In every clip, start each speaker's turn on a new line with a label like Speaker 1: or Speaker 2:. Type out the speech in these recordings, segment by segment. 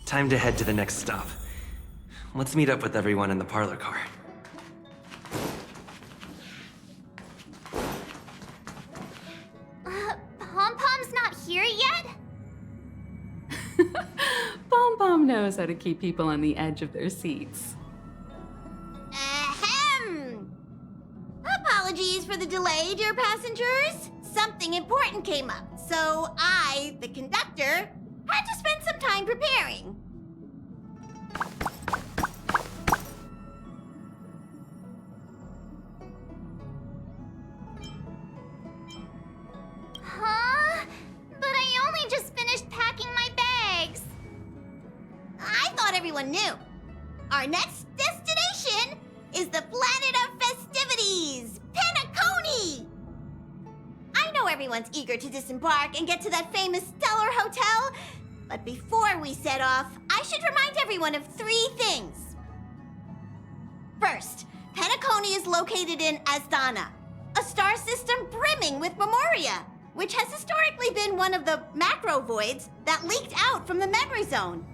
Speaker 1: Time to head to the next stop. Let's meet up with everyone in the parlor car.
Speaker 2: Pom-Pom's not here yet?
Speaker 3: Pom-Pom knows how to keep people on the edge of their seats.
Speaker 2: Ahem! Apologies for the delay, dear passengers. Something important came up, so I, the conductor, had to spend some time preparing. Huh? But I only just finished packing my bags. I thought everyone knew. Our next destination is the planet of festivities, Penacony! I know everyone's eager to disembark and get to that famous Stellar Hotel, but before we set off, I should remind everyone of 3 things. First, Penacony is located in Asdana, a star system brimming with Memoria, which has historically been one of the macro voids that leaked out from the memory zone.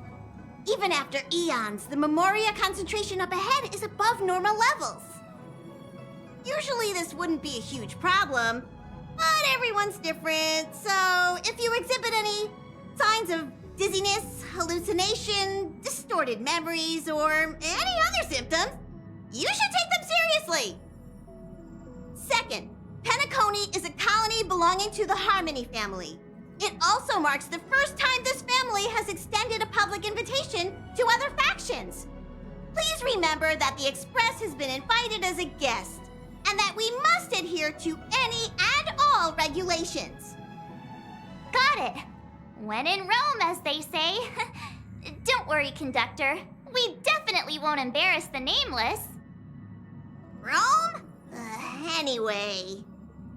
Speaker 2: Even after eons, the Memoria concentration up ahead is above normal levels. Usually this wouldn't be a huge problem, but everyone's different, so if you exhibit any signs of dizziness, hallucination, distorted memories, or any other symptoms, you should take them seriously. Second, Penacony is a colony belonging to the Harmony family. It also marks the first time this family has extended a public invitation to other factions. Please remember that the Express has been invited as a guest, and that we must adhere to any and all regulations. Got it. When in Rome, as they say. Don't worry, conductor. We definitely won't embarrass the nameless. Rome? Anyway.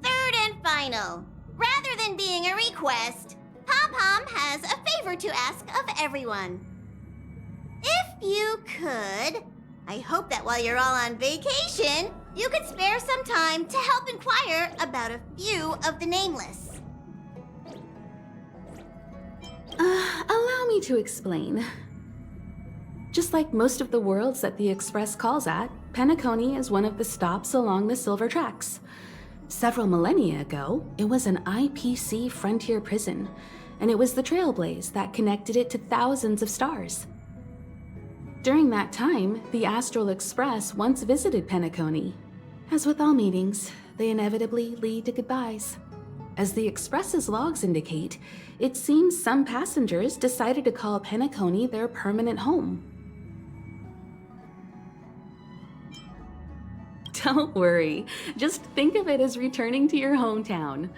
Speaker 2: Third and final. Rather than being a request, Pom-Pom has a favor to ask of everyone. If you could, I hope that while you're all on vacation, you could spare some time to help inquire about a few of the nameless.
Speaker 3: Allow me to explain. Just like most of the worlds that the Express calls at, Penacony is one of the stops along the Silver Tracks. Several millennia ago, it was an IPC frontier prison, and it was the Trailblaze that connected it to thousands of stars. During that time, the Astral Express once visited Penacony. As with all meetings, they inevitably lead to goodbyes. As the Express's logs indicate, it seems some passengers decided to call Penacony their permanent home. Don't worry, just think of it as returning to your hometown.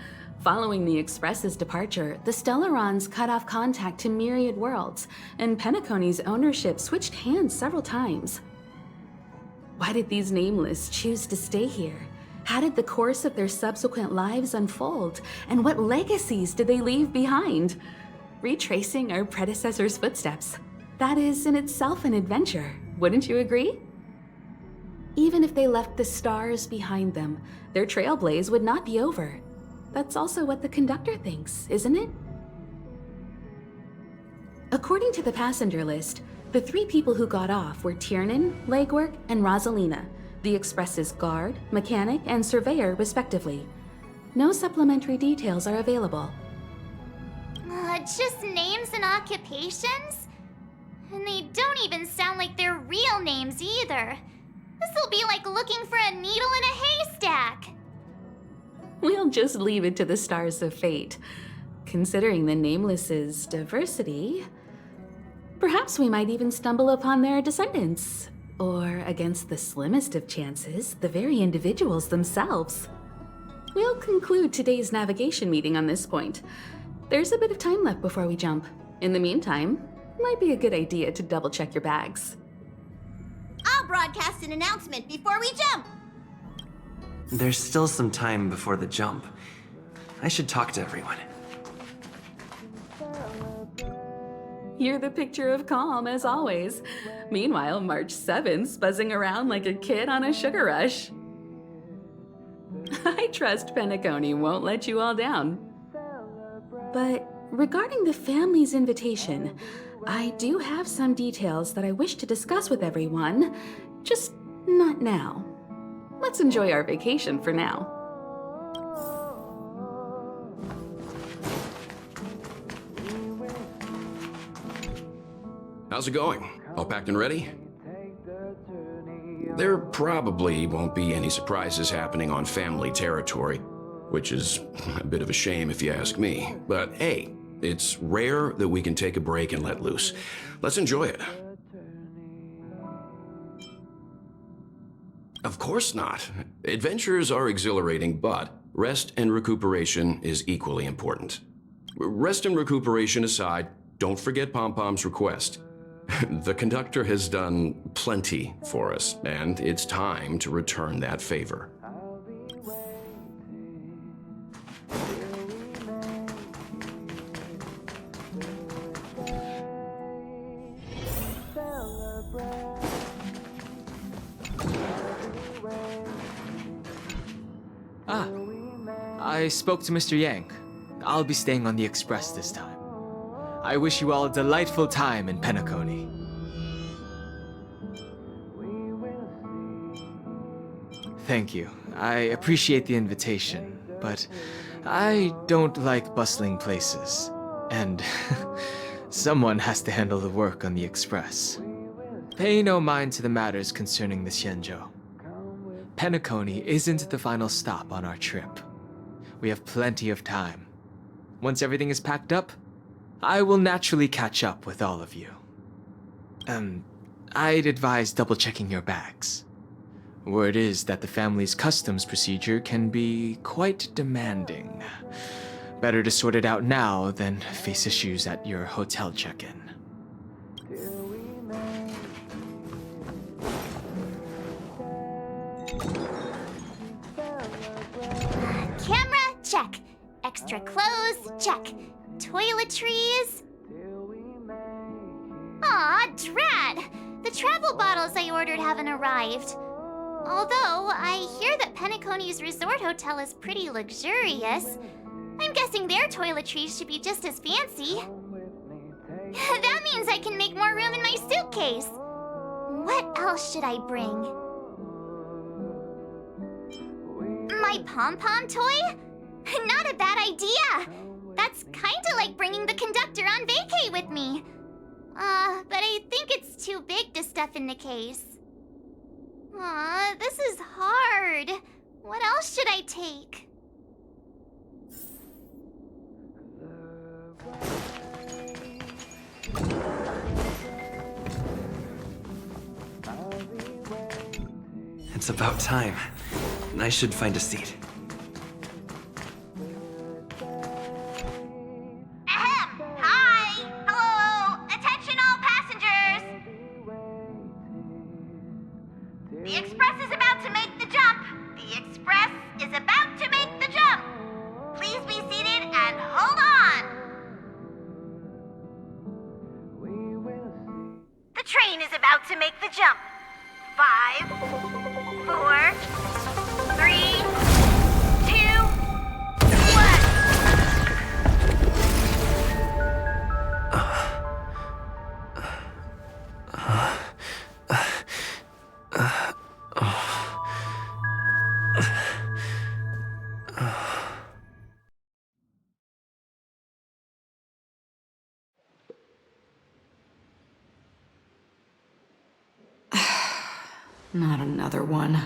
Speaker 3: Following the Express's departure, the Stellarons cut off contact to myriad worlds, and Penacony's ownership switched hands several times. Why did these nameless choose to stay here? How did the course of their subsequent lives unfold? And what legacies did they leave behind? Retracing our predecessors' footsteps. That is in itself an adventure, wouldn't you agree? Even if they left the stars behind them, their trailblaze would not be over. That's also what the conductor thinks, isn't it? According to the passenger list, the 3 people who got off were Tiernan, Legwork, and Rosalina, the Express's guard, mechanic, and surveyor, respectively. No supplementary details are available.
Speaker 2: Just names and occupations? And they don't even sound like their real names either. This'll be like looking for a needle in a haystack.
Speaker 3: We'll just leave it to the stars of fate. Considering the Nameless's diversity, perhaps we might even stumble upon their descendants. Or, against the slimmest of chances, the very individuals themselves. We'll conclude today's navigation meeting on this point. There's a bit of time left before we jump. In the meantime, it might be a good idea to double-check your bags.
Speaker 2: I'll broadcast an announcement before we jump.
Speaker 1: There's still some time before the jump. I should talk to everyone.
Speaker 3: You're the picture of calm, as always. Meanwhile, March 7th's buzzing around like a kid on a sugar rush. I trust Penacony won't let you all down. But regarding the family's invitation, I do have some details that I wish to discuss with everyone, just not now. Let's enjoy our vacation for now.
Speaker 4: How's it going? All packed and ready? There probably won't be any surprises happening on family territory, which is a bit of a shame if you ask me. But hey, it's rare that we can take a break and let loose. Let's enjoy it. Of course not. Adventures are exhilarating, but rest and recuperation is equally important. Rest and recuperation aside, don't forget Pom-Pom's request. The conductor has done plenty for us, and it's time to return that favor.
Speaker 5: I spoke to Mr. Yang. I'll be staying on the express this time. I wish you all a delightful time in Penacony. Thank you. I appreciate the invitation, but I don't like bustling places. And someone has to handle the work on the express. Pay no mind to the matters concerning the Xianzhou. Penacony isn't the final stop on our trip. We have plenty of time. Once everything is packed up, I will naturally catch up with all of you. I'd advise double-checking your bags. Word is that the family's customs procedure can be quite demanding. Better to sort it out now than face issues at your hotel check-in.
Speaker 2: Camera, check. Extra clothes, check. Toiletries. Aw, drat! The travel bottles I ordered haven't arrived. Although, I hear that Penacony's resort hotel is pretty luxurious. I'm guessing their toiletries should be just as fancy. That means I can make more room in my suitcase. What else should I bring? My pom-pom toy? Not a bad idea! That's kinda like bringing the conductor on vacay with me. But I think it's too big to stuff in the case. Aw, this is hard. What else should I take?
Speaker 1: It's about time. I should find a seat.
Speaker 2: Ahem! Hi! Hello! Attention all passengers! The express is about to make the jump! The express is about to make the jump! Please be seated and hold on! The train is about to make the jump. 5, 4, 3, 2, 1.
Speaker 6: Not another one.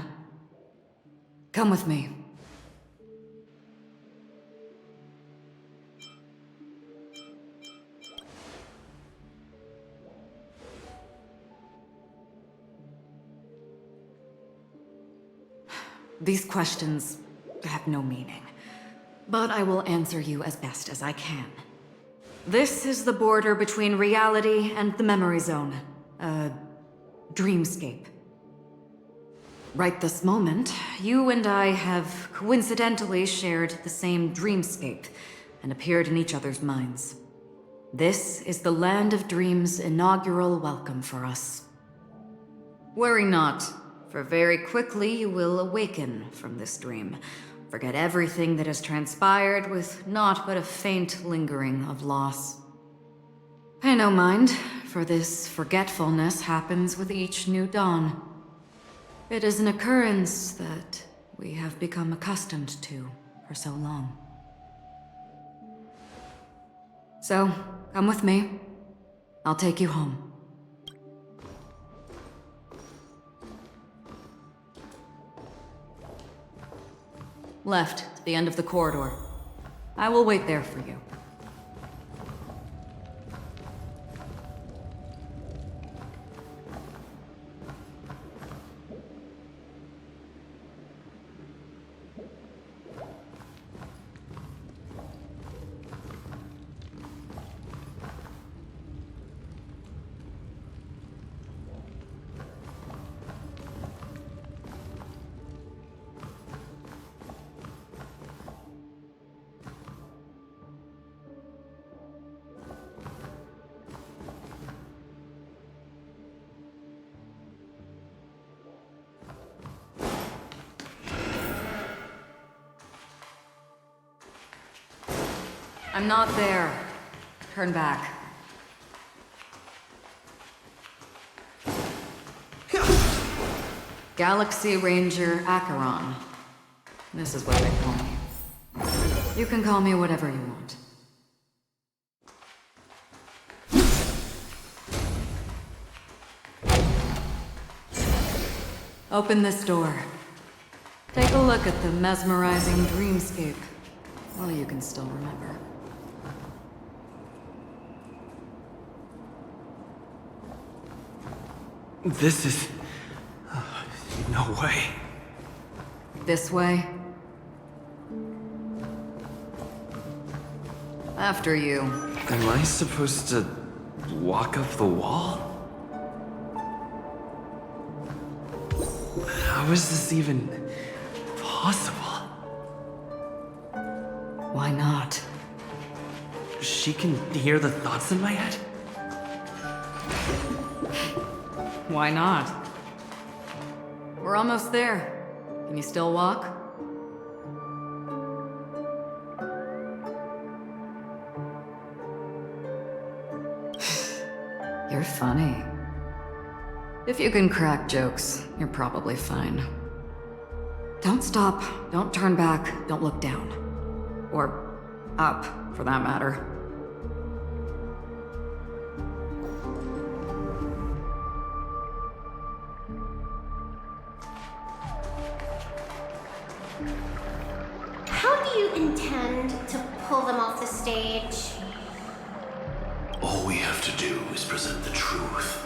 Speaker 6: Come with me. These questions have no meaning, but I will answer you as best as I can. This is the border between reality and the memory zone, a dreamscape. Right this moment, you and I have coincidentally shared the same dreamscape and appeared in each other's minds. This is the Land of Dreams' inaugural welcome for us. Worry not, for very quickly you will awaken from this dream. Forget everything that has transpired with naught but a faint lingering of loss. Pay no mind, for this forgetfulness happens with each new dawn. It is an occurrence that we have become accustomed to for so long. So, come with me. I'll take you home. Left, to the end of the corridor. I will wait there for you. I'm not there. Turn back. Galaxy Ranger Acheron. This is what they call me. You can call me whatever you want. Open this door. Take a look at the mesmerizing dreamscape while you can still remember.
Speaker 1: This is... no way.
Speaker 6: This way? After you.
Speaker 1: Am I supposed to walk up the wall? How is this even possible?
Speaker 6: Why not?
Speaker 1: She can hear the thoughts in my head?
Speaker 6: Why not? We're almost there. Can you still walk? You're funny. If you can crack jokes, you're probably fine. Don't stop, don't turn back, don't look down. Or up, for that matter.
Speaker 7: How do you intend to pull them off the stage?
Speaker 8: All we have to do is present the truth,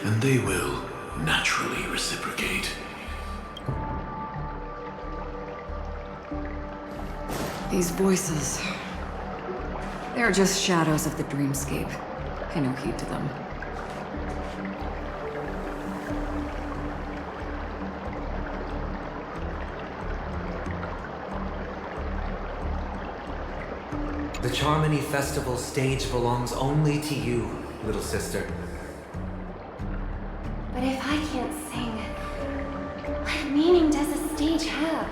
Speaker 8: and they will naturally reciprocate.
Speaker 6: These voices... they're just shadows of the dreamscape. Pay no heed to them.
Speaker 9: The Charmony Festival stage belongs only to you, little sister.
Speaker 7: But if I can't sing, what meaning does a stage have?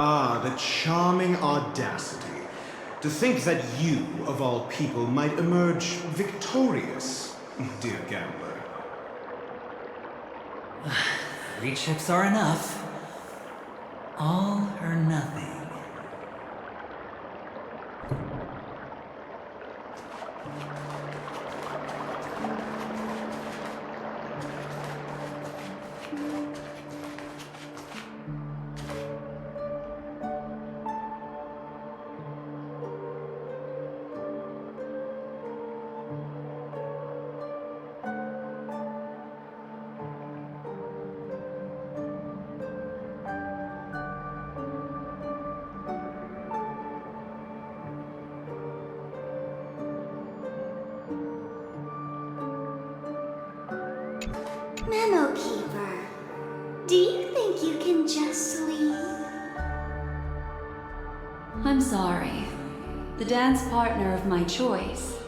Speaker 10: Ah, the charming audacity. To think that you, of all people, might emerge victorious, dear gambler.
Speaker 9: 3 chips are enough. All or nothing.
Speaker 7: Shadowkeeper, do you think you can just leave?
Speaker 6: I'm sorry. The dance partner of my choice,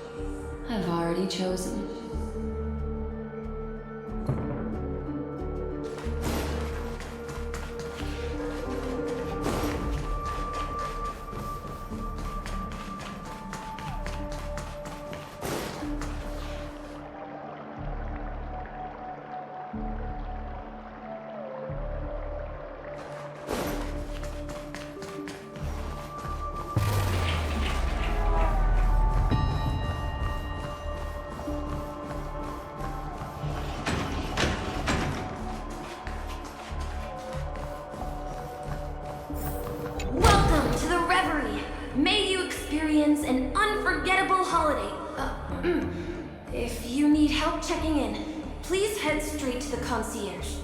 Speaker 6: I've already chosen.
Speaker 7: Welcome to the Reverie. May you experience an unforgettable holiday. If you need help checking in, please head straight to the concierge.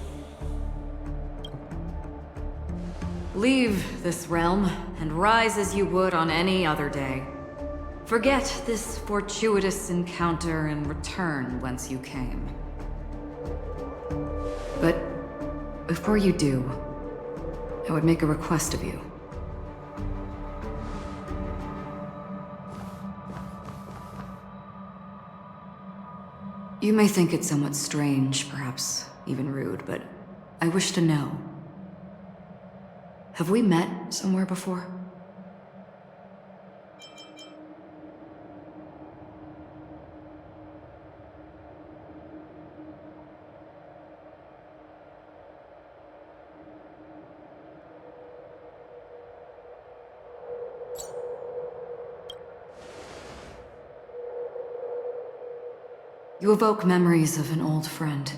Speaker 6: Leave this realm and rise as you would on any other day. Forget this fortuitous encounter and return whence you came. But before you do, I would make a request of you. You may think it somewhat strange, perhaps even rude, but I wish to know. Have we met somewhere before? You evoke memories of an old friend.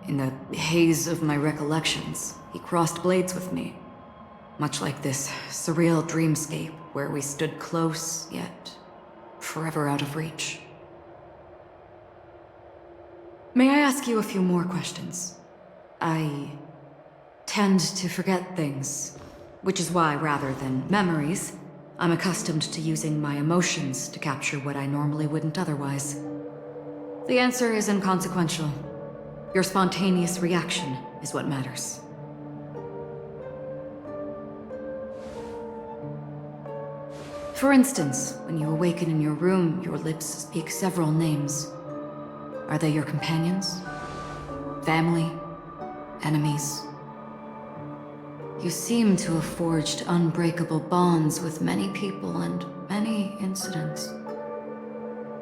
Speaker 6: In the haze of my recollections, he crossed blades with me. Much like this surreal dreamscape where we stood close, yet forever out of reach. May I ask you a few more questions? I tend to forget things, which is why, rather than memories, I'm accustomed to using my emotions to capture what I normally wouldn't otherwise. The answer is inconsequential. Your spontaneous reaction is what matters. For instance, when you awaken in your room, your lips speak several names. Are they your companions? Family? Enemies? You seem to have forged unbreakable bonds with many people and many incidents.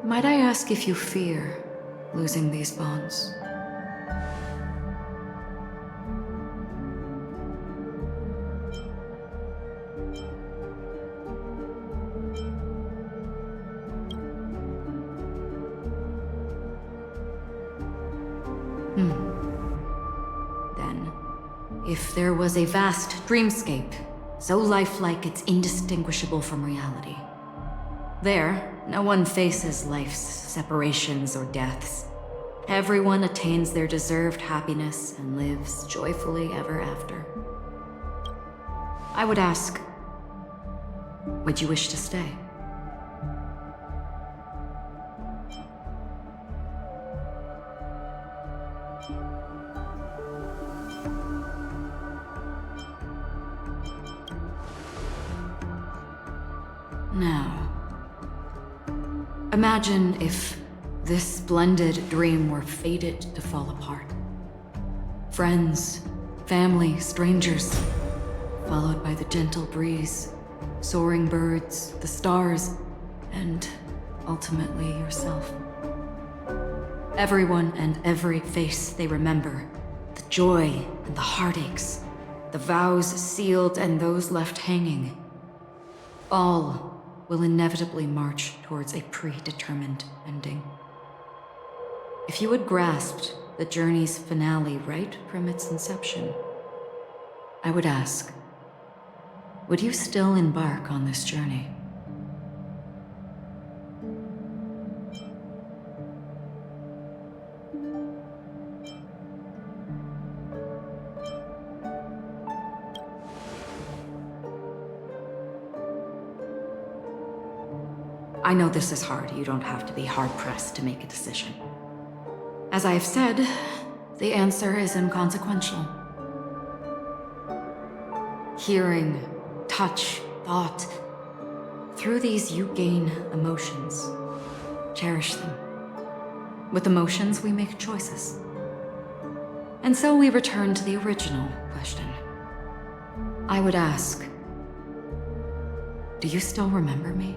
Speaker 6: Might I ask if you fear losing these bonds? Then, if there was a vast dreamscape, so lifelike it's indistinguishable from reality, there, no one faces life's separations or deaths. Everyone attains their deserved happiness and lives joyfully ever after. I would ask, would you wish to stay? Now, imagine if this splendid dream were fated to fall apart. Friends, family, strangers, followed by the gentle breeze, soaring birds, the stars, and ultimately yourself. Everyone and every face they remember, the joy and the heartaches, the vows sealed and those left hanging, all will inevitably march towards a predetermined ending. If you had grasped the journey's finale right from its inception, I would ask, would you still embark on this journey? I know this is hard. You don't have to be hard-pressed to make a decision. As I have said, the answer is inconsequential. Hearing, touch, thought. Through these, you gain emotions. Cherish them. With emotions, we make choices. And so we return to the original question. I would ask, do you still remember me?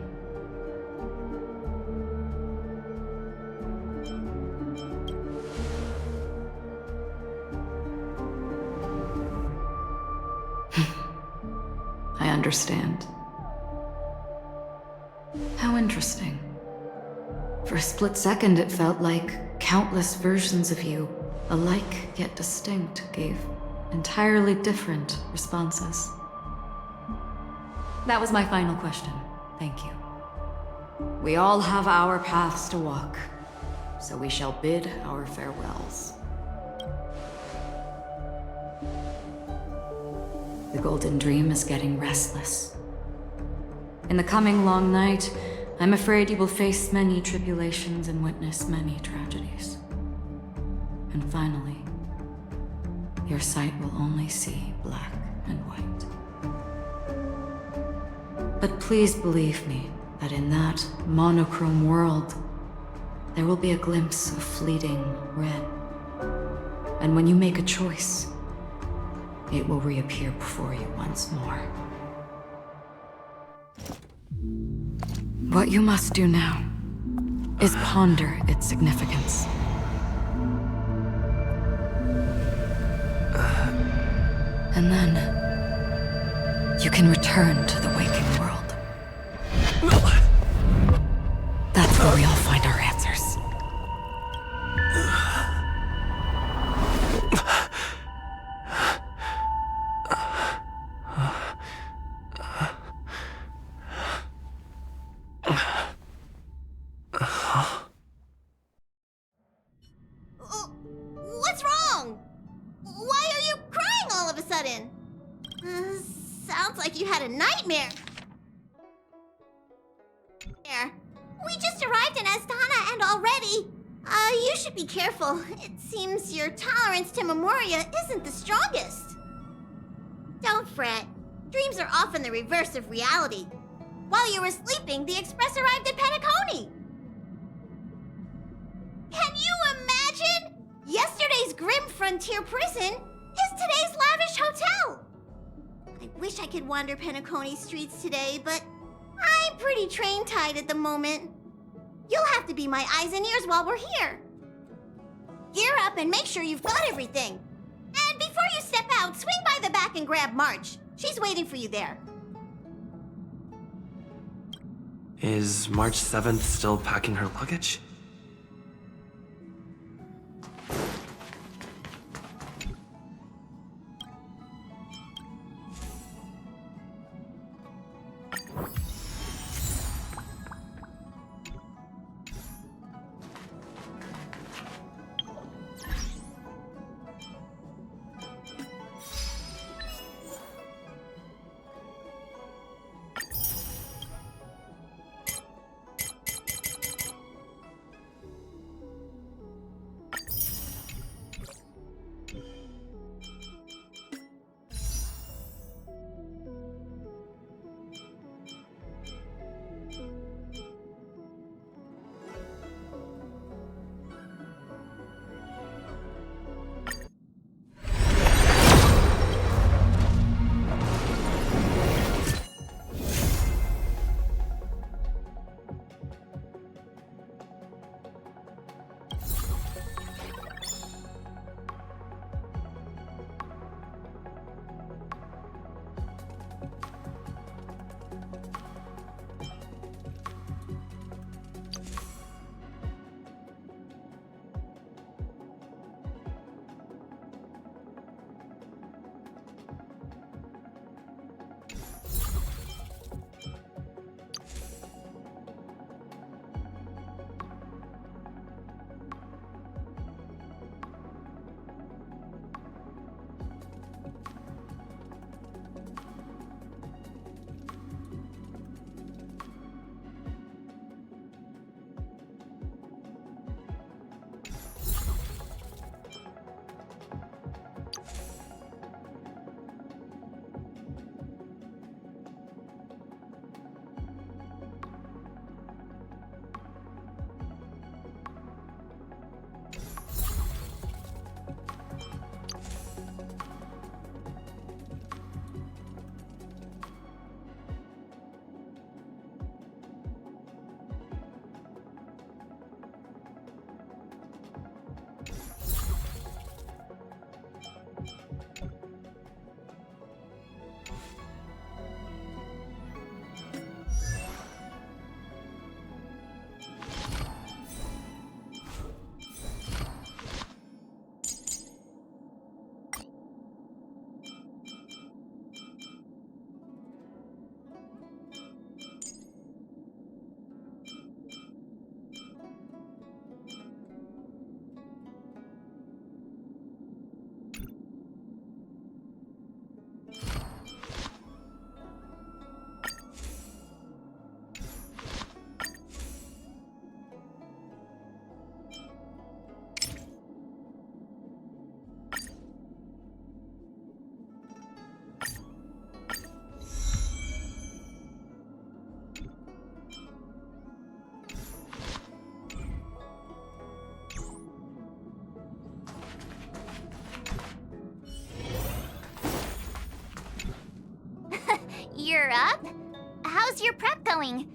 Speaker 6: I understand. How interesting. For a split second, it felt like countless versions of you, alike yet distinct, gave entirely different responses. That was my final question. Thank you. We all have our paths to walk, so we shall bid our farewells. The Golden Dream is getting restless. In the coming long night, I'm afraid you will face many tribulations and witness many tragedies. And finally, your sight will only see black and white. But please believe me that in that monochrome world, there will be a glimpse of fleeting red. And when you make a choice, it will reappear before you once more. What you must do now is ponder its significance. And then you can return to the waking world. That's where we all find our answers.
Speaker 2: What's wrong? Why are you crying all of a sudden? Sounds like you had a nightmare. We just arrived in Astana and already... you should be careful. It seems your tolerance to Memoria isn't the strongest. Don't fret. Dreams are often the reverse of reality. While you were sleeping, the express arrived at Penacony. Can you imagine? Yesterday's grim frontier prison is today's lavish hotel. I wish I could wander Penacony streets today, but I'm pretty train-tied at the moment. You'll have to be my eyes and ears while we're here. Gear up and make sure you've got everything. And before you step out, swing by the back and grab March. She's waiting for you there.
Speaker 1: Is March 7th still packing her luggage?
Speaker 11: You're up? How's your prep going?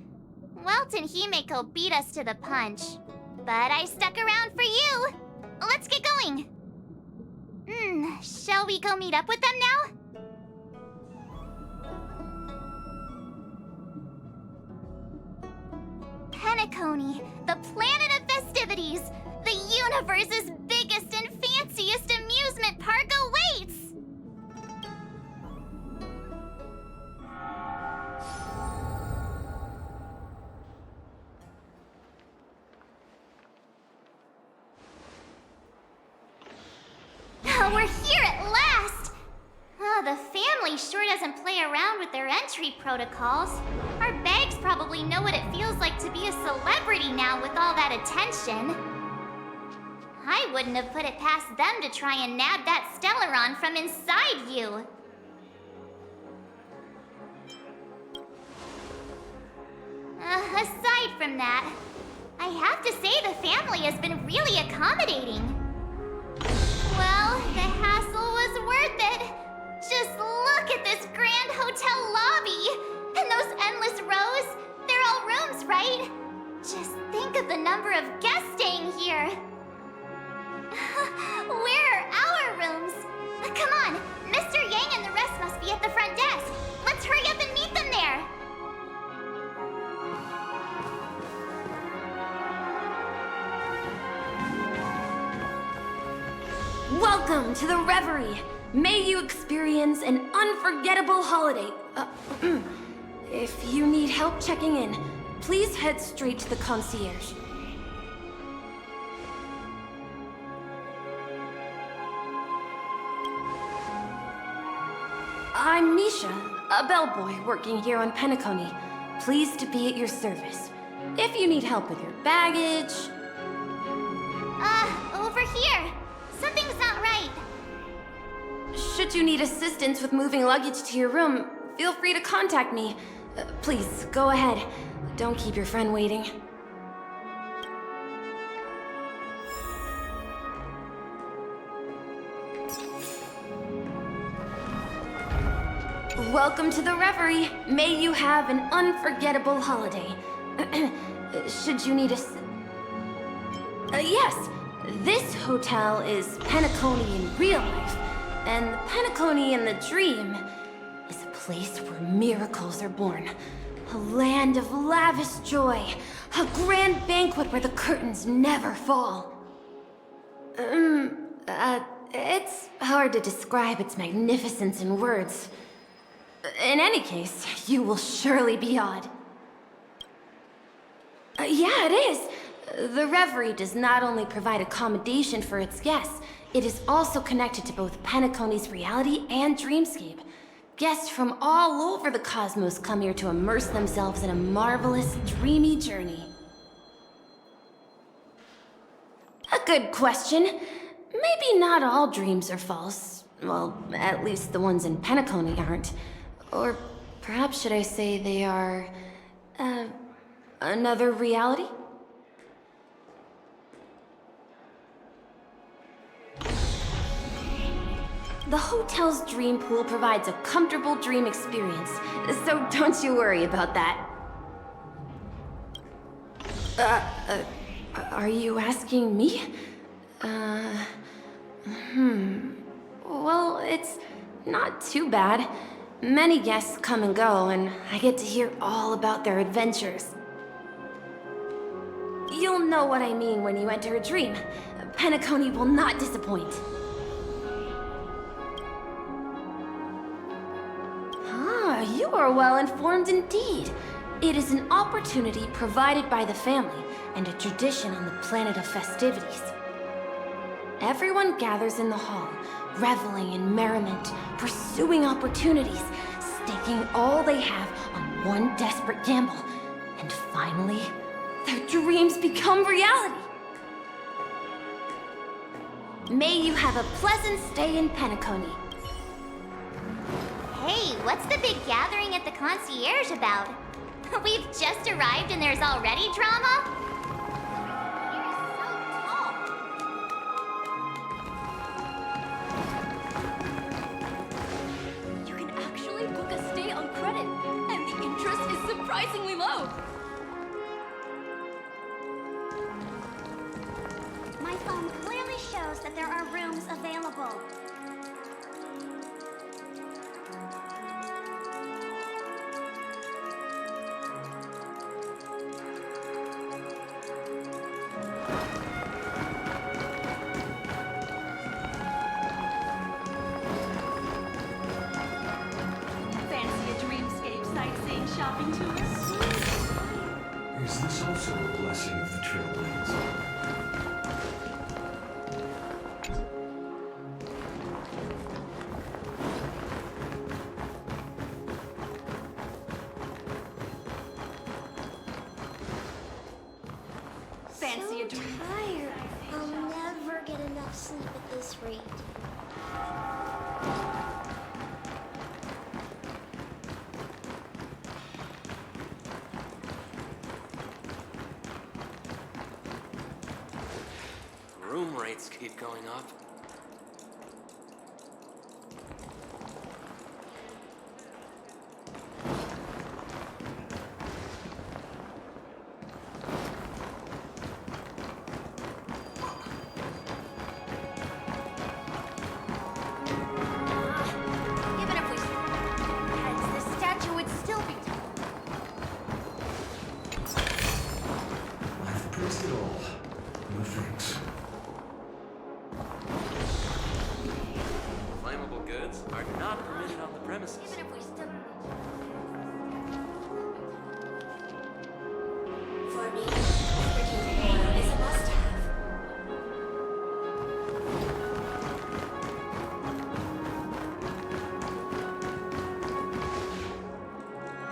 Speaker 11: Welt and Himeko beat us to the punch, but I stuck around for you. Let's get going. Shall we go meet up with them now? Penacony, the planet of festivities, the universe's biggest and fanciest amusement park awaits! Oh, we're here at last! Oh, the family sure doesn't play around with their entry protocols. Our bags probably know what it feels like to be a celebrity now with all that attention. I wouldn't have put it past them to try and nab that Stellaron from inside you. Aside from that, I have to say the family has been really accommodating. Well, the hassle was worth it. Just look at this grand hotel lobby. And those endless rows. They're all rooms, right? Just think of the number of guests staying here. Where are our rooms? Come on, Mr. Yang and the rest must be at the front desk. Let's hurry up and meet them there.
Speaker 7: Welcome to the Reverie. May you experience an unforgettable holiday. If you need help checking in, please head straight to the concierge. I'm Misha, a bellboy working here on Penacony. Pleased to be at your service. If you need help with your baggage...
Speaker 11: Over here. Something's not right.
Speaker 7: Should you need assistance with moving luggage to your room, feel free to contact me. Please, go ahead. Don't keep your friend waiting. Welcome to the Reverie. May you have an unforgettable holiday. Should you need yes, this hotel is Penacony in real life, and Penacony in the dream is a place where miracles are born. A land of lavish joy. A grand banquet where the curtains never fall. It's hard to describe its magnificence in words. In any case, you will surely be awed. Yeah, it is. The Reverie does not only provide accommodation for its guests, it is also connected to both Penacony's reality and dreamscape. Guests from all over the cosmos come here to immerse themselves in a marvelous, dreamy journey. A good question. Maybe not all dreams are false. Well, at least the ones in Penacony aren't. Or perhaps should I say they are... another reality? The hotel's dream pool provides a comfortable dream experience, so don't you worry about that. Are you asking me? Well, it's not too bad. Many guests come and go, and I get to hear all about their adventures. You'll know what I mean when you enter a dream. Penacony will not disappoint. You are well informed indeed. It is an opportunity provided by the family and a tradition on the planet of festivities. Everyone gathers in the hall, reveling in merriment, pursuing opportunities, staking all they have on one desperate gamble. And finally, their dreams become reality. May you have a pleasant stay in Penacony.
Speaker 11: Hey, what's the big gathering at the concierge about? We've just arrived and there's already drama?
Speaker 7: You can actually book a stay on credit. surprisingly low.
Speaker 11: My phone clearly shows that there are rooms available.
Speaker 7: Fancy a dreamscape sightseeing shopping tour?
Speaker 8: Is this also a blessing of the Trailblades?
Speaker 7: Fancy a dream.
Speaker 11: Tired. I'll never get enough sleep at this rate.
Speaker 1: Room rates keep going up.
Speaker 11: Even if we heads, the statue would still be tall.
Speaker 8: I've praised it all. No thanks.
Speaker 1: Flammable goods are not permitted on the premises.
Speaker 11: Even if we still... For me, freaking pain is a must-have.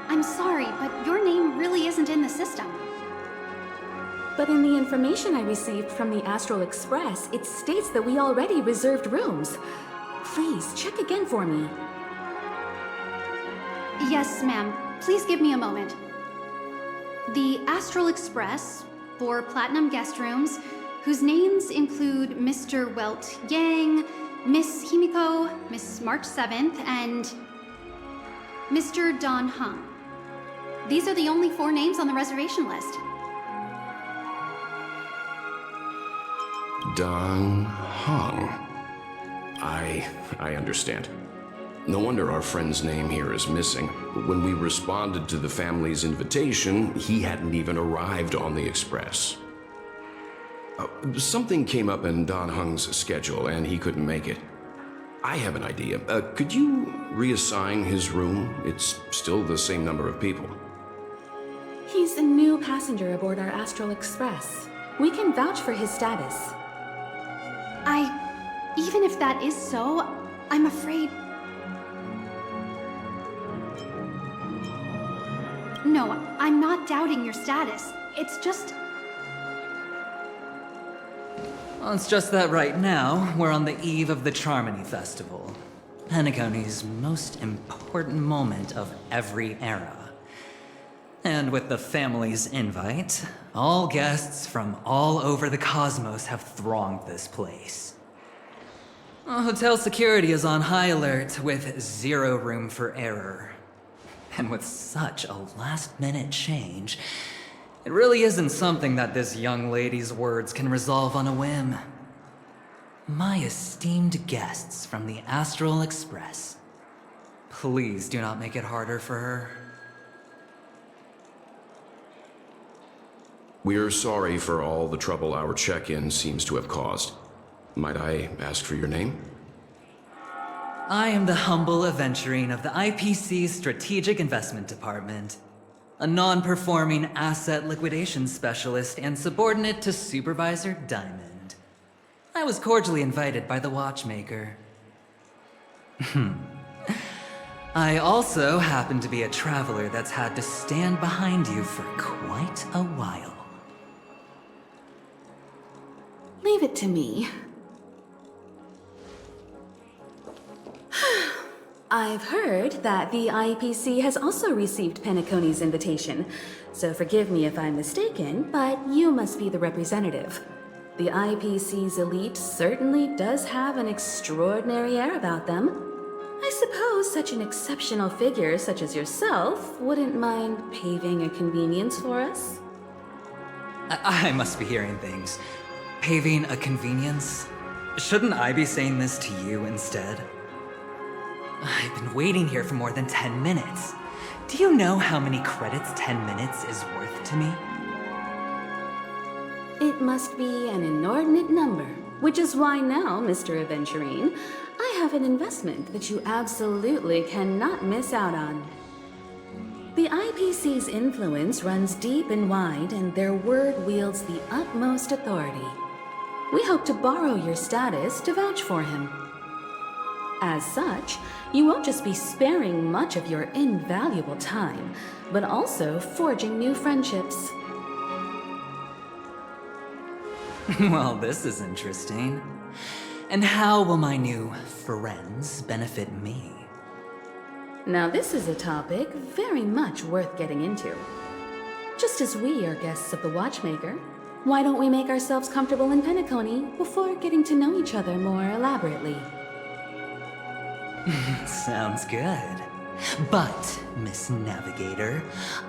Speaker 12: I'm sorry, but your name really isn't in the system.
Speaker 3: But in the information I received from the Astral Express, it states that we already reserved rooms. Please, check again for me.
Speaker 12: Yes, ma'am. Please give me a moment. The Astral Express, for Platinum guest rooms, whose names include Mr. Welt Yang, Miss Himiko, Miss March 7th, and Mr. Don Hung. These are the only 4 names on the reservation list.
Speaker 4: Don Hung. I understand. No wonder our friend's name here is missing. When we responded to the family's invitation, he hadn't even arrived on the express. Something came up in Don Hung's schedule and he couldn't make it. I have an idea. Could you reassign his room? It's still the same number of people.
Speaker 3: He's a new passenger aboard our Astral Express. We can vouch for his status.
Speaker 12: Even if that is so, I'm afraid... No, I'm not doubting your status. It's just...
Speaker 13: Well, it's just that right now, we're on the eve of the Charmony Festival. Penacony's most important moment of every era. And with the family's invite, all guests from all over the cosmos have thronged this place. Hotel security is on high alert with 0 room for error. And with such a last-minute change, it really isn't something that this young lady's words can resolve on a whim. My esteemed guests from the Astral Express, please do not make it harder for her.
Speaker 4: We're sorry for all the trouble our check-in seems to have caused. Might I ask for your name?
Speaker 13: I am the humble aventurine of the IPC's Strategic Investment Department, a non-performing asset liquidation specialist and subordinate to Supervisor Diamond. I was cordially invited by the watchmaker. I also happen to be a traveler that's had to stand behind you for quite a while.
Speaker 3: Leave it to me. I've heard that the IPC has also received Penacony's invitation, so forgive me if I'm mistaken, but you must be the representative. The IPC's elite certainly does have an extraordinary air about them. I suppose suppose such an exceptional figure such as yourself wouldn't mind paving a convenience for us?
Speaker 13: I must be hearing things. Paving a convenience? Shouldn't I be saying this to you instead? I've been waiting here for more than 10 minutes. Do you know how many credits 10 minutes is worth to me?
Speaker 3: It must be an inordinate number, which is why now, Mr. Aventurine, I have an investment that you absolutely cannot miss out on. The IPC's influence runs deep and wide, and their word wields the utmost authority. We hope to borrow your status to vouch for him. As such, you won't just be sparing much of your invaluable time, but also forging new friendships.
Speaker 13: Well, this is interesting. And how will my new friends benefit me?
Speaker 3: Now this is a topic very much worth getting into. Just as we are guests of the Watchmaker, why don't we make ourselves comfortable in Penacony before getting to know each other more elaborately?
Speaker 13: Sounds good. But, Miss Navigator,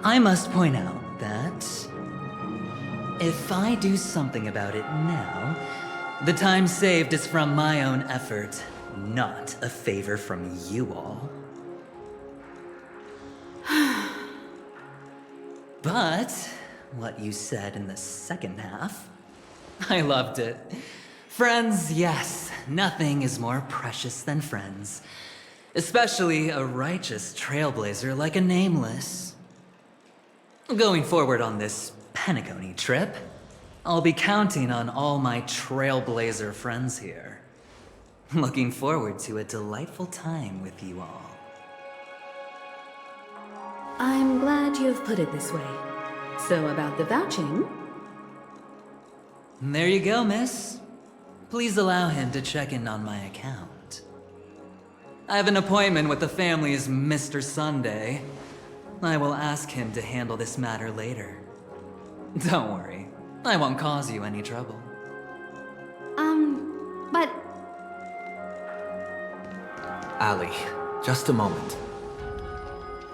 Speaker 13: I must point out that if I do something about it now, the time saved is from my own effort, not a favor from you all. But what you said in the second half, I loved it. Friends, yes, nothing is more precious than friends. Especially a righteous trailblazer like a Nameless. Going forward on this Penacony trip, I'll be counting on all my trailblazer friends here. Looking forward to a delightful time with you all.
Speaker 3: I'm glad you've put it this way. So about the vouching...
Speaker 13: There you go, miss. Please allow him to check in on my account. I have an appointment with the family's Mr. Sunday. I will ask him to handle this matter later. Don't worry, I won't cause you any trouble.
Speaker 12: But...
Speaker 9: Ali, just a moment.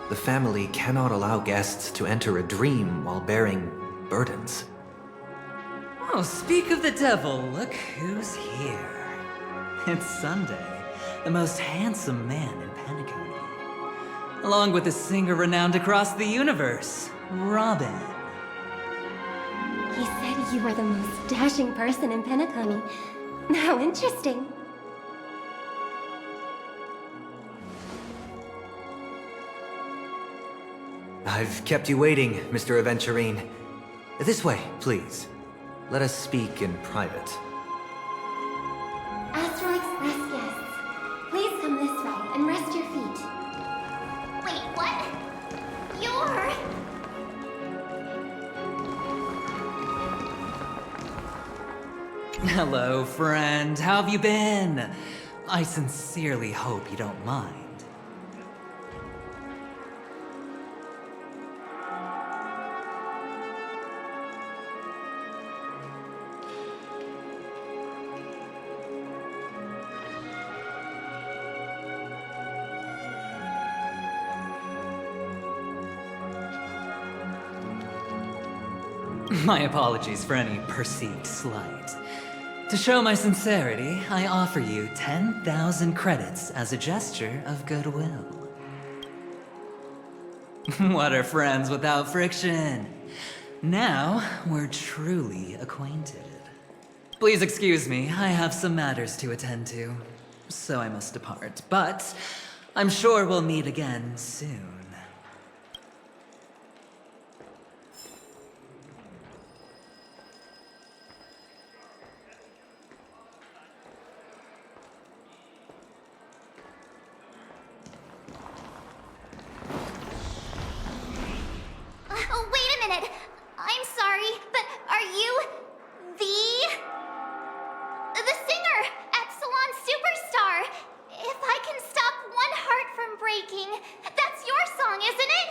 Speaker 9: The family cannot allow guests to enter a dream while bearing burdens.
Speaker 13: Oh, speak of the devil, look who's here. It's Sunday, the most handsome man in Penacony. Along with a singer renowned across the universe, Robin.
Speaker 14: He said you were the most dashing person in Penacony. How interesting.
Speaker 9: I've kept you waiting, Mr. Aventurine. This way, please. Let us speak in private.
Speaker 14: Astral Express guests, please come this way and rest your feet.
Speaker 11: Wait, what? You're...
Speaker 13: Hello, friend. How have you been? I sincerely hope you don't mind. My apologies for any perceived slight. To show my sincerity, I offer you 10,000 credits as a gesture of goodwill. What are friends without friction? Now, we're truly acquainted. Please excuse me, I have some matters to attend to, so I must depart, but I'm sure we'll meet again soon.
Speaker 11: Wait a minute. I'm sorry, but are you the singer, Epsilon Superstar? If I can stop one heart from breaking, that's your song, isn't it?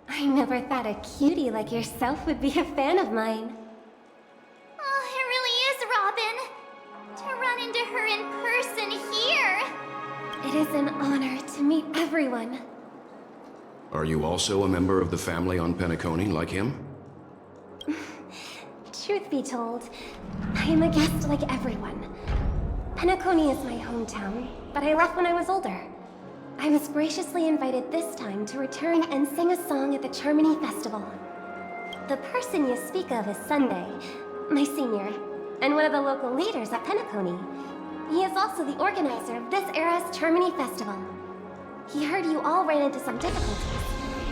Speaker 14: I never thought a cutie like yourself would be a fan of mine.
Speaker 11: Oh, it really is, Robin. To run into her in person here.
Speaker 14: It is an honor everyone.
Speaker 4: Are you also a member of the family on Penacony, like him?
Speaker 14: Truth be told, I am a guest like everyone. Penacony is my hometown, but I left when I was older. I was graciously invited this time to return and sing a song at the Charmony Festival. The person you speak of is Sunday, my senior, and one of the local leaders at Penacony. He is also the organizer of this era's Charmony Festival. He heard you all ran into some difficulties,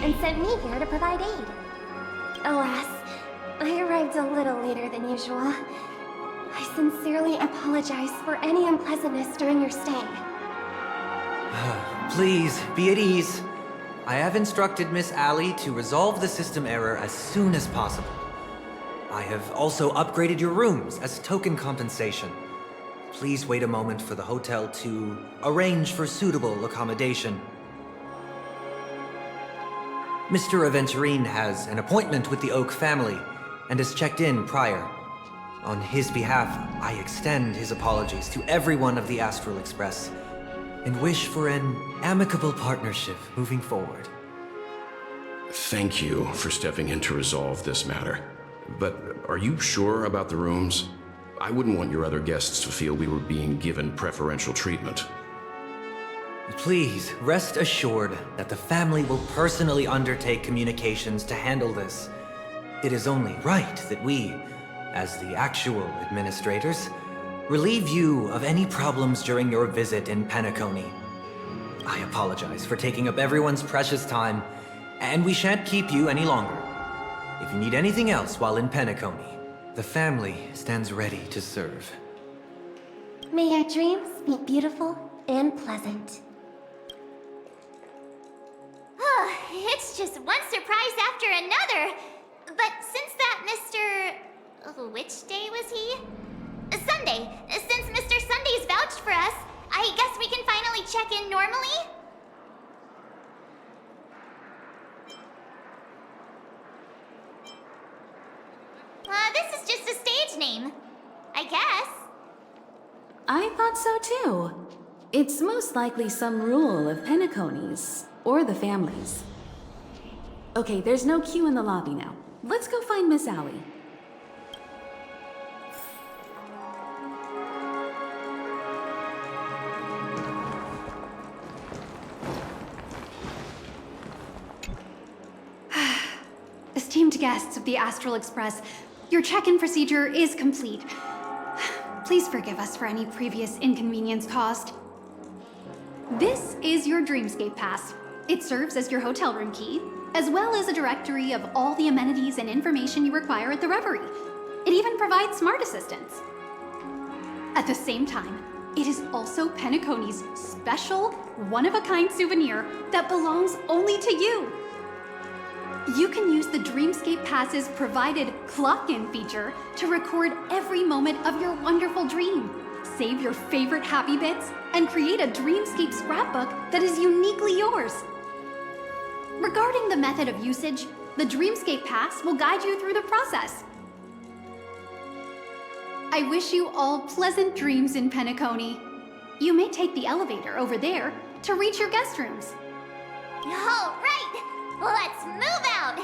Speaker 14: and sent me here to provide aid. Alas, I arrived a little later than usual. I sincerely apologize for any unpleasantness during your stay.
Speaker 9: Please, be at ease. I have instructed Miss Allie to resolve the system error as soon as possible. I have also upgraded your rooms as token compensation. Please wait a moment for the hotel to arrange for suitable accommodation. Mr. Aventurine has an appointment with the Oak family and has checked in prior. On his behalf, I extend his apologies to everyone of the Astral Express and wish for an amicable partnership moving forward.
Speaker 4: Thank you for stepping in to resolve this matter. But are you sure about the rooms? I wouldn't want your other guests to feel we were being given preferential treatment.
Speaker 9: Please, rest assured that the family will personally undertake communications to handle this. It is only right that we, as the actual administrators, relieve you of any problems during your visit in Penacony. I apologize for taking up everyone's precious time, and we shan't keep you any longer. If you need anything else while in Penacony, the family stands ready to serve.
Speaker 14: May your dreams be beautiful and pleasant.
Speaker 11: It's just one surprise after another. But since that Mr... which day was he? Sunday. Since Mr. Sunday's vouched for us, I guess we can finally check in normally? This is just a stage name. I guess.
Speaker 3: I thought so too. It's most likely some rule of Penacony's, or the family's. Okay, there's no queue in the lobby now. Let's go find Miss Allie.
Speaker 12: Esteemed guests of the Astral Express, your check-in procedure is complete. Please forgive us for any previous inconvenience caused. This is your Dreamscape Pass. It serves as your hotel room key, as well as a directory of all the amenities and information you require at the Reverie. It even provides smart assistants. At the same time, it is also Penacony's special, one-of-a-kind souvenir that belongs only to you. You can use the Dreamscape Pass's provided clock-in feature to record every moment of your wonderful dream, save your favorite happy bits, and create a Dreamscape scrapbook that is uniquely yours. Regarding the method of usage, the Dreamscape Pass will guide you through the process. I wish you all pleasant dreams in Penacony. You may take the elevator over there to reach your guest rooms.
Speaker 11: All right, let's move out.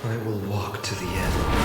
Speaker 9: I will walk to the end.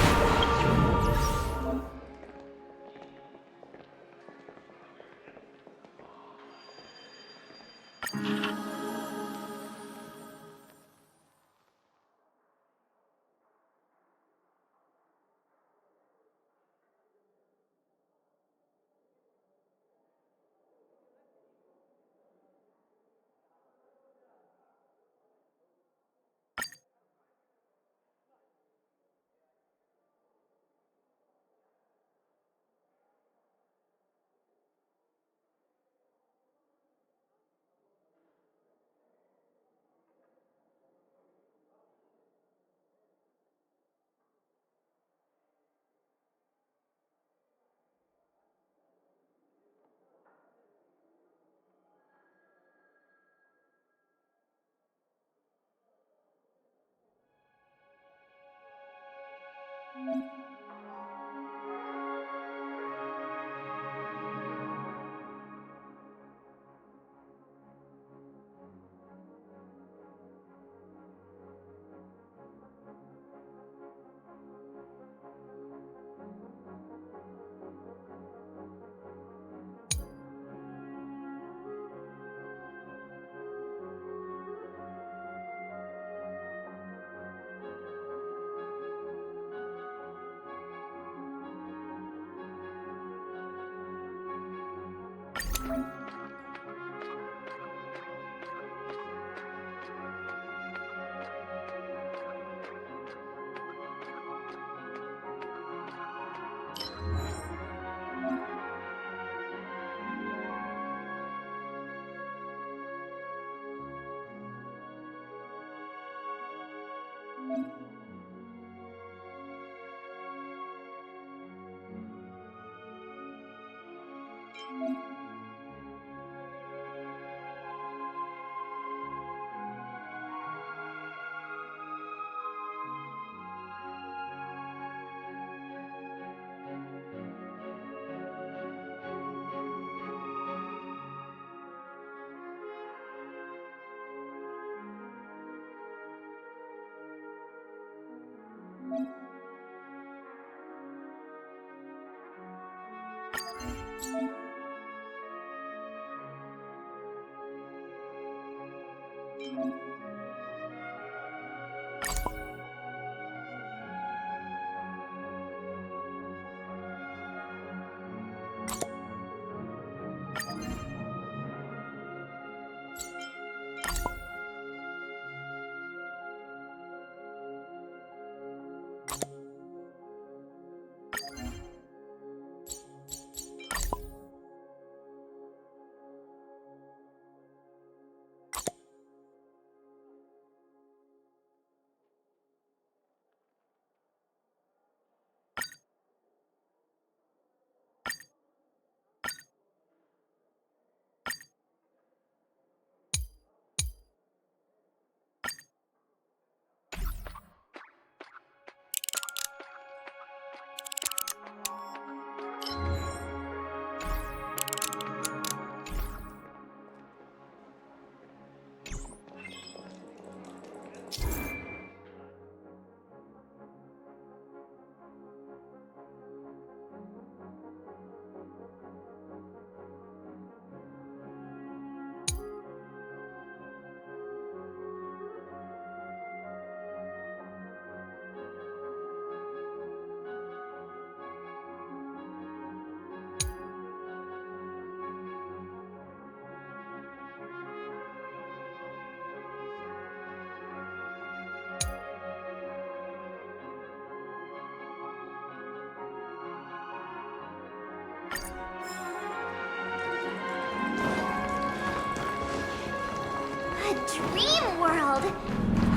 Speaker 11: Dream world!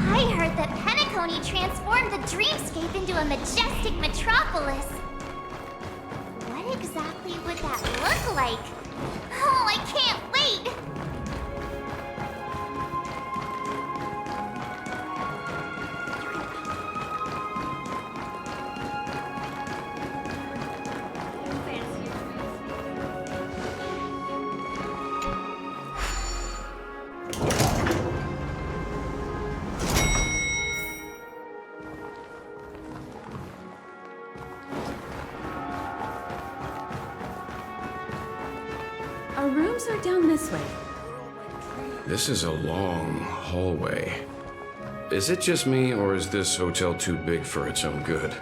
Speaker 11: I heard that Penacony transformed the dreamscape into a majestic metropolis. What exactly would that look like? Oh, I can't wait!
Speaker 3: Our rooms are down this way.
Speaker 4: This is a long hallway. Is it just me, or is this hotel too big for its own good?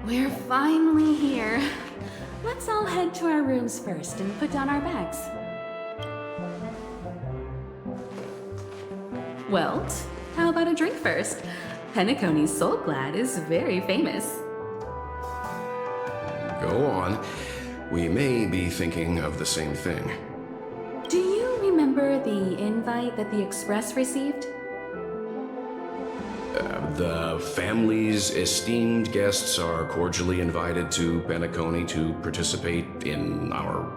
Speaker 3: We're finally here. Let's all head to our rooms first and put down our bags. Welt, how about a drink first? Penacony's Soul Glad is very famous.
Speaker 4: Go on. We may be thinking of the same thing.
Speaker 3: Do you remember the invite that the Express received?
Speaker 4: The family's esteemed guests are cordially invited to Penacony to participate in our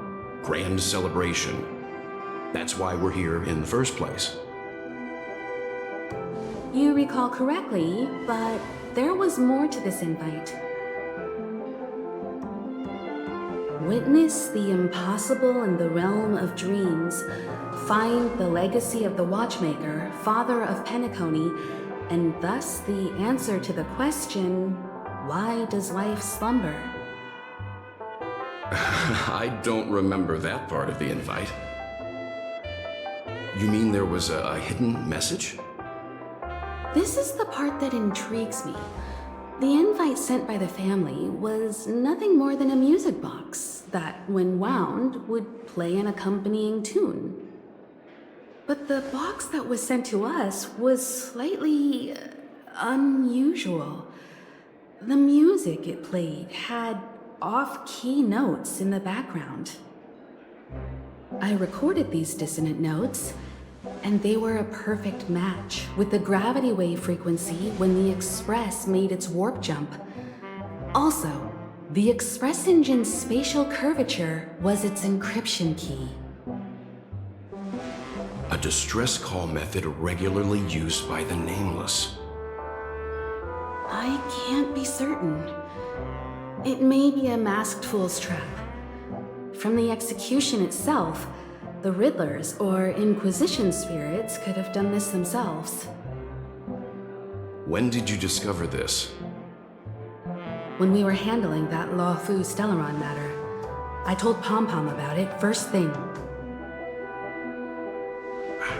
Speaker 4: grand celebration. That's why we're here in the first place.
Speaker 3: You recall correctly, but there was more to this invite. Witness the impossible in the realm of dreams. Find the legacy of the Watchmaker, father of Penacony, and thus the answer to the question, why does life slumber?
Speaker 4: I don't remember that part of the invite. You mean there was a hidden message?
Speaker 3: This is the part that intrigues me. The invite sent by the family was nothing more than a music box that, when wound, would play an accompanying tune. But the box that was sent to us was slightly unusual. The music it played had off-key notes in the background. I recorded these dissonant notes, and they were a perfect match with the gravity wave frequency when the Express made its warp jump. Also, the Express engine's spatial curvature was its encryption key.
Speaker 4: A distress call method regularly used by the Nameless.
Speaker 3: I can't be certain. It may be a masked fool's trap. From the execution itself, the Riddlers or Inquisition spirits could have done this themselves.
Speaker 4: When did you discover this?
Speaker 3: When we were handling that Law Fu Stellaron matter, I told Pom Pom about it first thing.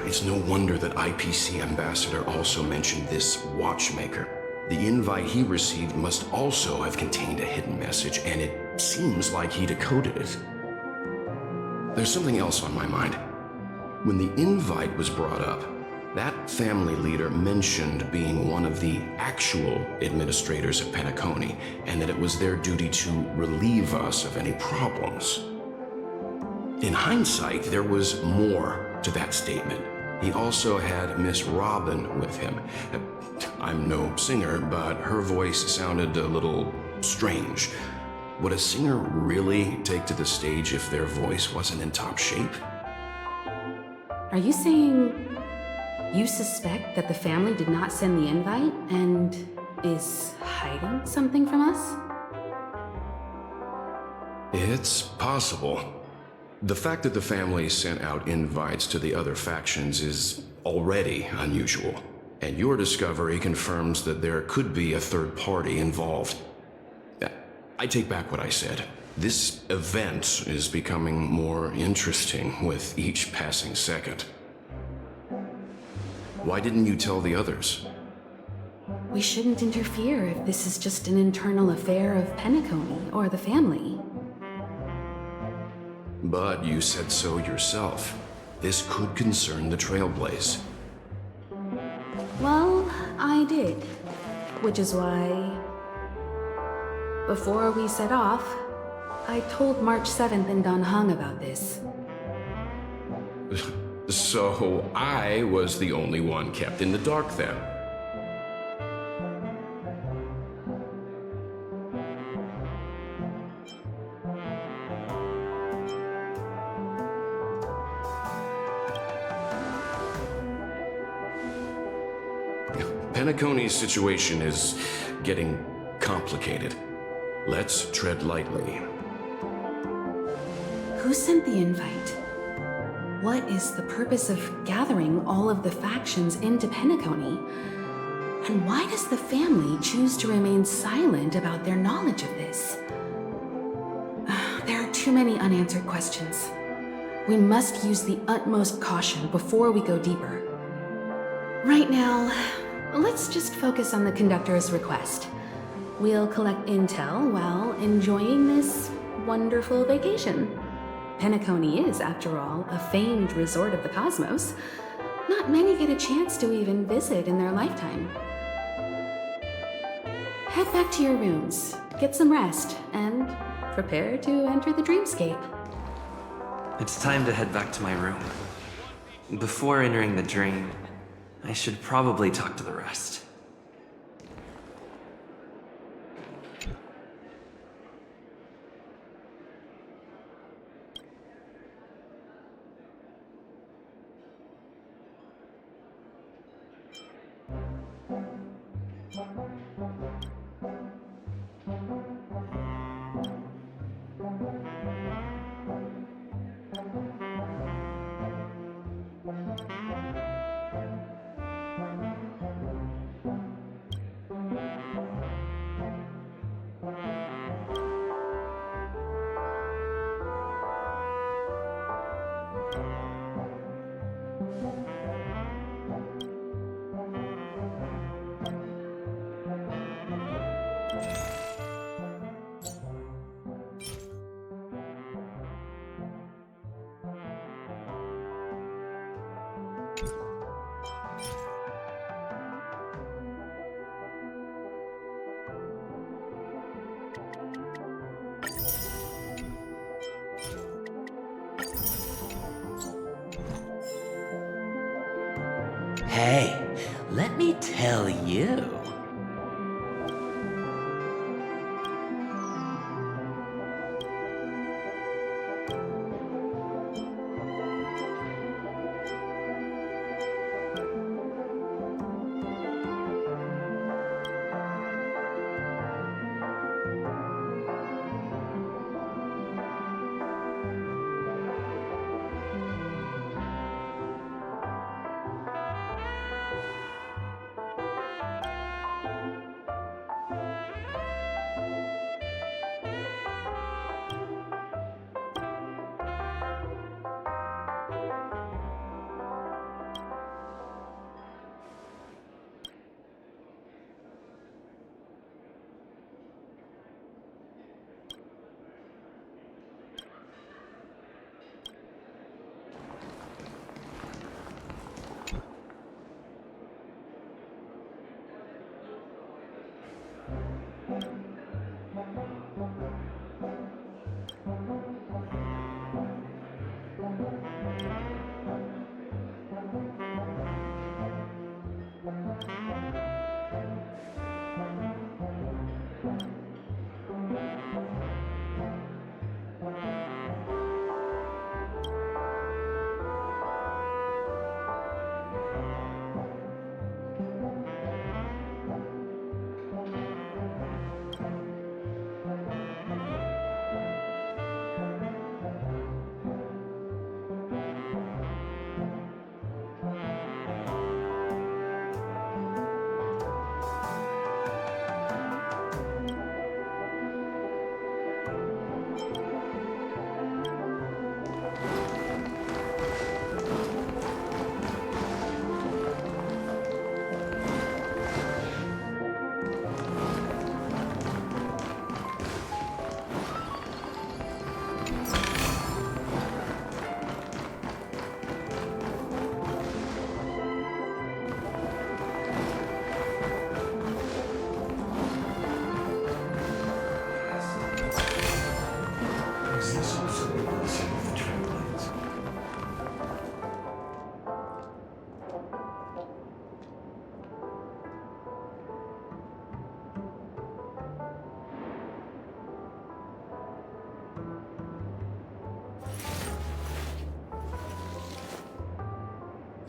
Speaker 4: It's no wonder that IPC Ambassador also mentioned this Watchmaker. The invite he received must also have contained a hidden message, and it seems like he decoded it. There's something else on my mind. When the invite was brought up, that family leader mentioned being one of the actual administrators of Penacony, and that it was their duty to relieve us of any problems. In hindsight, there was more to that statement. He also had Miss Robin with him. I'm no singer, but her voice sounded a little strange. Would a singer really take to the stage if their voice wasn't in top shape?
Speaker 3: Are you saying you suspect that the family did not send the invite and is hiding something from us?
Speaker 4: It's possible. The fact that the family sent out invites to the other factions is already unusual, and your discovery confirms that there could be a third party involved. I take back what I said. This event is becoming more interesting with each passing second. Why didn't you tell the others?
Speaker 3: We shouldn't interfere if this is just an internal affair of Penacony or the family.
Speaker 4: But you said so yourself. This could concern the Trailblaze.
Speaker 3: Well, I did. Which is why, before we set off, I told March 7th and Don Hung about this.
Speaker 4: So I was the only one kept in the dark then. Penacony's situation is getting complicated. Let's tread lightly.
Speaker 3: Who sent the invite? What is the purpose of gathering all of the factions into Penacony? And why does the family choose to remain silent about their knowledge of this? There are too many unanswered questions. We must use the utmost caution before we go deeper. Right now, let's just focus on the conductor's request. We'll collect intel while enjoying this wonderful vacation. Penacony is, after all, a famed resort of the cosmos. Not many get a chance to even visit in their lifetime. Head back to your rooms, get some rest, and prepare to enter the dreamscape.
Speaker 1: It's time to head back to my room. Before entering the dream, I should probably talk to the rest.
Speaker 15: Hey, let me tell you.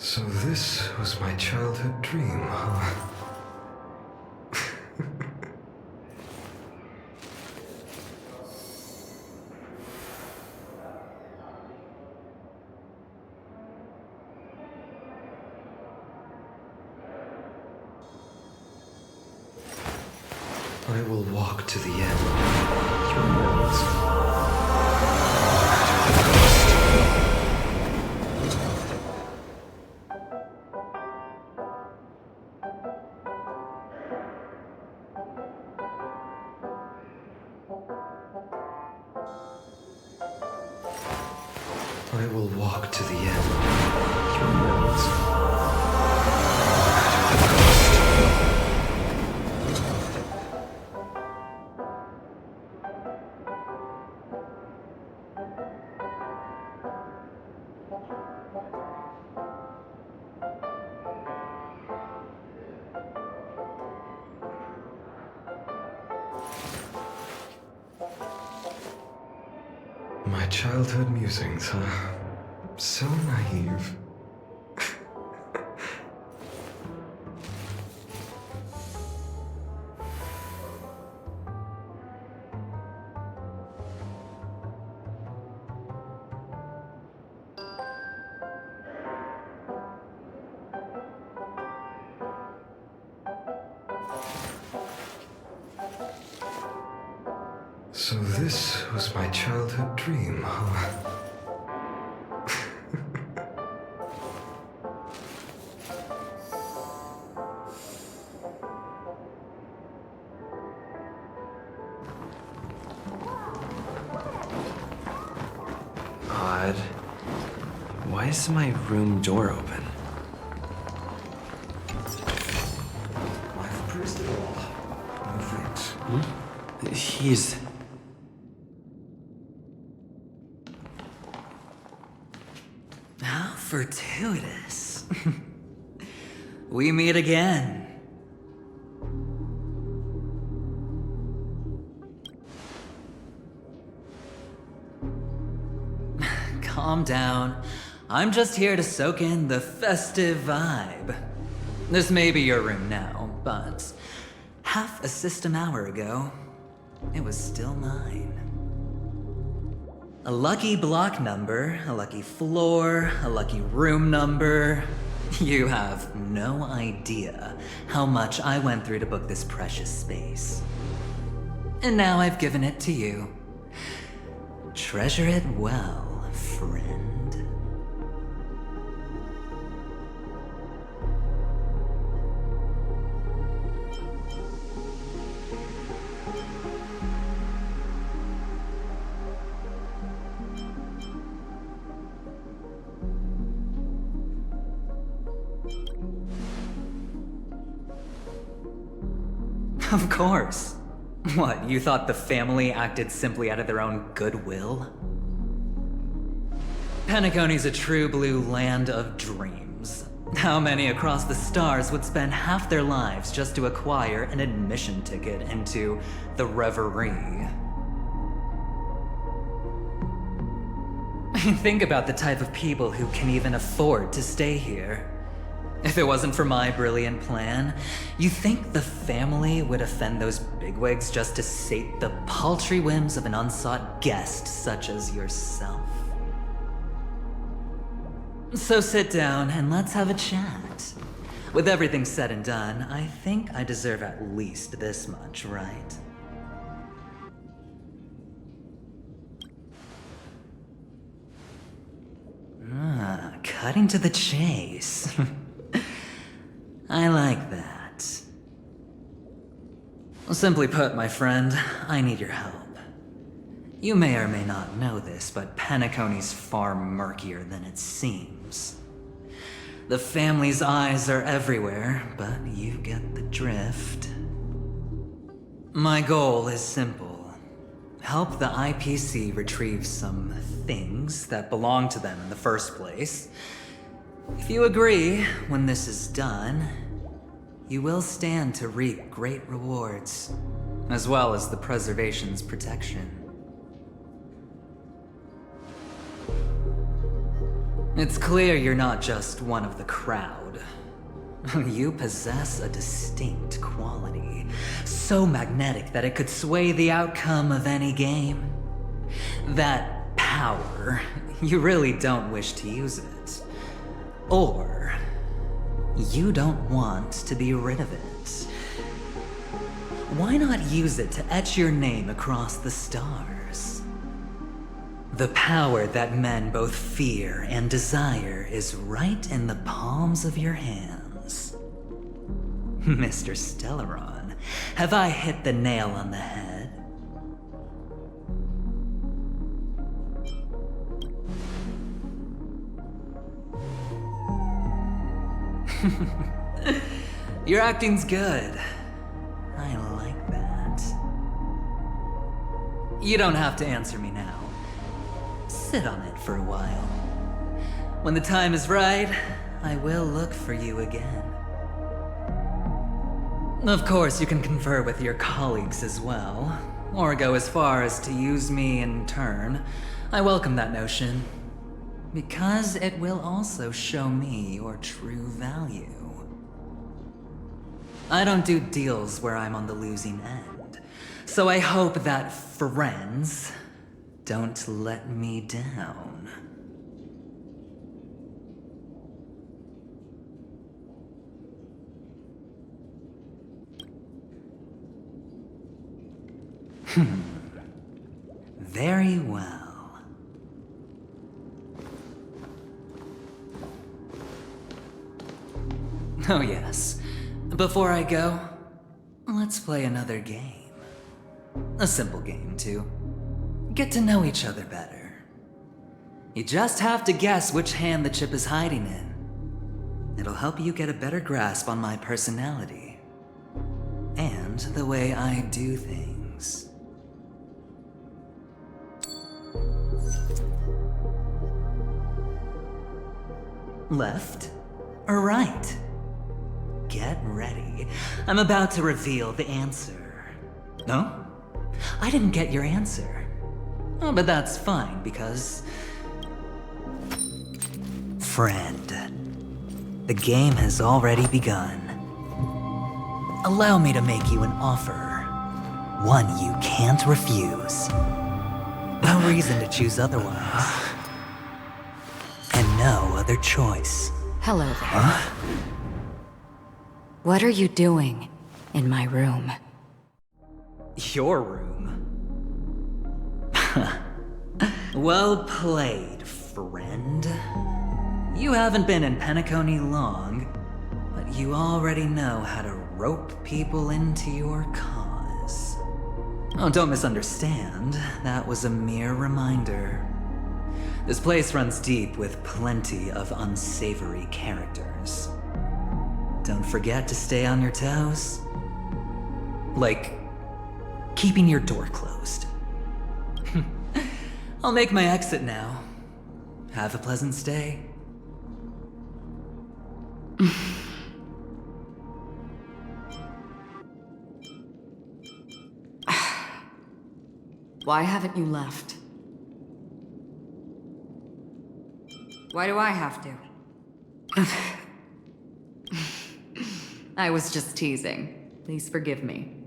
Speaker 10: So this was my childhood dream, huh? I will walk to the end through worlds. I will walk to the end through worlds. My childhood musings, huh? So naive. So this was my childhood dream, huh?
Speaker 1: Odd. Why is my room door open?
Speaker 9: I've praised it all. No thanks.
Speaker 1: He's...
Speaker 13: How fortuitous. We meet again. Calm down. I'm just here to soak in the festive vibe. This may be your room now, but half a system hour ago, it was still mine. A lucky block number, a lucky floor, a lucky room number. You have no idea how much I went through to book this precious space. And now I've given it to you. Treasure it well, friend. Of course. What, you thought the family acted simply out of their own goodwill? Penacony's a true blue land of dreams. How many across the stars would spend half their lives just to acquire an admission ticket into the Reverie? Think about the type of people who can even afford to stay here. If it wasn't for my brilliant plan, you think the family would offend those bigwigs just to sate the paltry whims of an unsought guest such as yourself? So sit down and let's have a chat. With everything said and done, I think I deserve at least this much, right? Cutting to the chase. I like that. Simply put, my friend, I need your help. You may or may not know this, but Penacony's far murkier than it seems. The family's eyes are everywhere, but you get the drift. My goal is simple. Help the IPC retrieve some things that belong to them in the first place. If you agree, when this is done, you will stand to reap great rewards, as well as the preservation's protection. It's clear you're not just one of the crowd. You possess a distinct quality, so magnetic that it could sway the outcome of any game. That power, you really don't wish to use it. Or, you don't want to be rid of it. Why not use it to etch your name across the stars? The power that men both fear and desire is right in the palms of your hands. Mr. Stellaron, have I hit the nail on the head? Your acting's good. I like that. You don't have to answer me now. Sit on it for a while. When the time is right, I will look for you again. Of course, you can confer with your colleagues as well, or go as far as to use me in turn. I welcome that notion, because it will also show me your true value. I don't do deals where I'm on the losing end, so I hope that friends don't let me down. Very well. Oh yes. Before I go, let's play another game. A simple game, too. Get to know each other better. You just have to guess which hand the chip is hiding in. It'll help you get a better grasp on my personality. And the way I do things. Left or right? Get ready. I'm about to reveal the answer. No? I didn't get your answer. Oh, but that's fine, because... Friend, the game has already begun. Allow me to make you an offer. One you can't refuse. No reason to choose otherwise. And no other choice.
Speaker 6: Hello there.
Speaker 13: Huh?
Speaker 6: What are you doing in my room?
Speaker 13: Your room? Well played, friend. You haven't been in Penacony long, but you already know how to rope people into your cause. Oh, don't misunderstand. That was a mere reminder. This place runs deep with plenty of unsavory characters. Don't forget to stay on your toes. Like, keeping your door closed. I'll make my exit now. Have a pleasant stay.
Speaker 6: Why haven't you left? Why do I have to? I was just teasing. Please forgive me.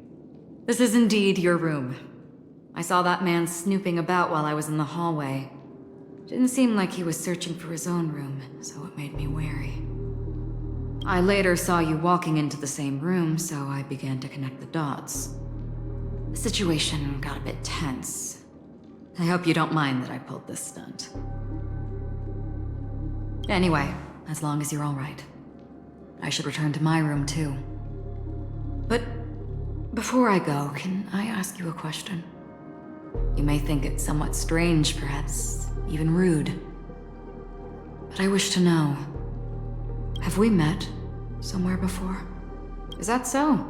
Speaker 6: This is indeed your room. I saw that man snooping about while I was in the hallway. Didn't seem like he was searching for his own room, so it made me wary. I later saw you walking into the same room, so I began to connect the dots. The situation got a bit tense. I hope you don't mind that I pulled this stunt. Anyway, as long as you're all right. I should return to my room too. But before I go, can I ask you a question? You may think it somewhat strange, perhaps even rude. But I wish to know, have we met somewhere before? Is that so?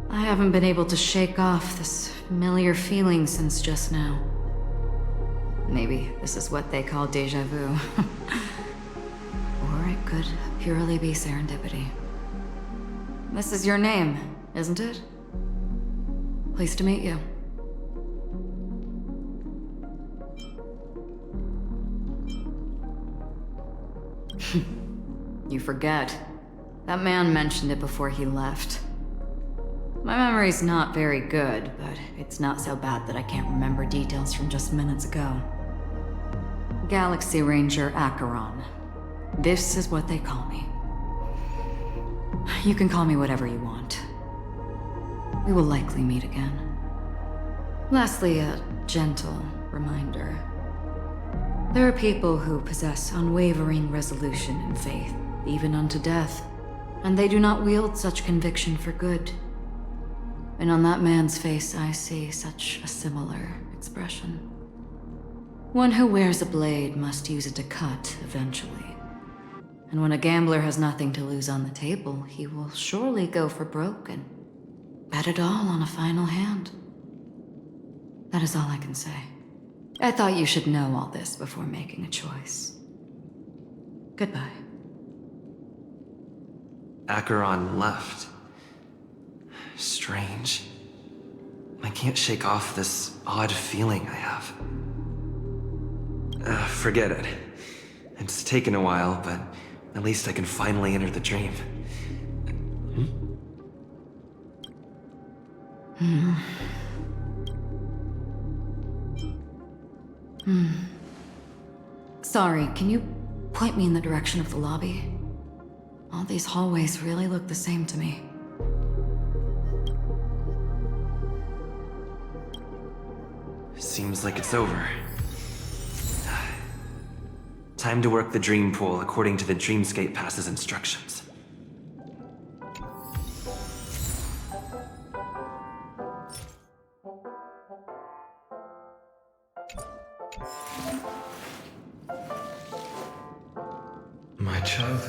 Speaker 6: I haven't been able to shake off this familiar feeling since just now. Maybe this is what they call déjà vu. Or it could purely be serendipity. This is your name, isn't it? Pleased to meet you. You forget. That man mentioned it before he left. My memory's not very good, but it's not so bad that I can't remember details from just minutes ago. Galaxy Ranger Acheron. This is what they call me. You can call me whatever you want. We will likely meet again. Lastly, a gentle reminder. There are people who possess unwavering resolution and faith, even unto death, and they do not wield such conviction for good. And on that man's face I see such a similar expression. One who wears a blade must use it to cut eventually. And when a gambler has nothing to lose on the table, he will surely go for broke and bet it all on a final hand. That is all I can say. I thought you should know all this before making a choice. Goodbye.
Speaker 1: Acheron left. Strange. I can't shake off this odd feeling I have. Forget it. It's taken a while, but at least I can finally enter the dream.
Speaker 6: Sorry, can you point me in the direction of the lobby? All these hallways really look the same to me.
Speaker 1: Seems like it's over. Time to work the dream pool according to the Dreamscape Pass's instructions.
Speaker 10: My child.